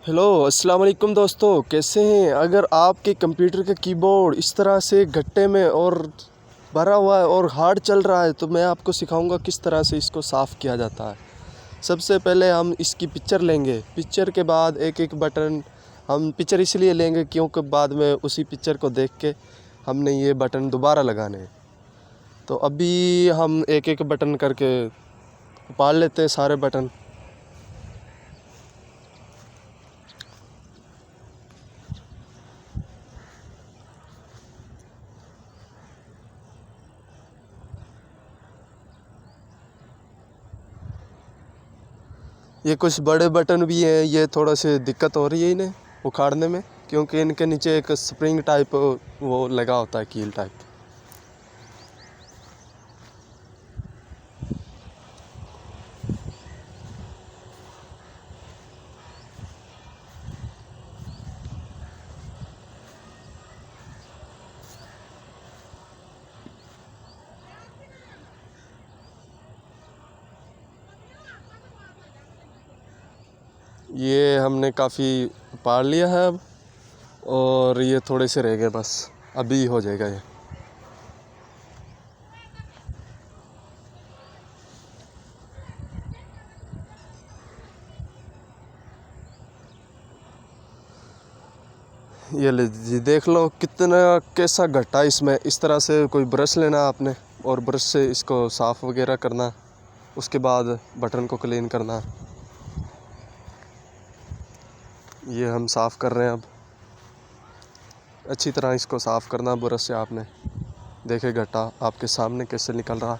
Hello अस्सलाम वालेकुम दोस्तों, कैसे हैं। अगर आपके कंप्यूटर का कीबोर्ड इस तरह से गट्टे में और भरा हुआ है और हार्ड चल रहा है तो मैं आपको सिखाऊंगा किस तरह से इसको साफ़ किया जाता है। सबसे पहले हम इसकी पिक्चर लेंगे। पिक्चर के बाद एक एक बटन हम पिक्चर इसलिए लेंगे क्योंकि बाद में उसी पिक्चर को देख के हमने ये बटन दोबारा लगाने हैं। तो अभी हम एक एक बटन करके उपाड़ लेते हैं सारे बटन। ये कुछ बड़े बटन भी हैं, ये थोड़ा से दिक्कत हो रही है इन्हें उखाड़ने में क्योंकि इनके नीचे एक स्प्रिंग टाइप वो लगा होता है, कील टाइप। ये हमने काफ़ी उपाड़ लिया है अब, और ये थोड़े से रह गए, बस अभी हो जाएगा ये ले जी, देख लो कितना कैसा घटा इसमें। इस तरह से कोई ब्रश लेना आपने और ब्रश से इसको साफ़ वगैरह करना, उसके बाद बटन को क्लीन करना। ये हम साफ़ कर रहे हैं अब। अच्छी तरह इसको साफ़ करना ब्रश से। आपने देखे घटा आपके सामने कैसे निकल रहा।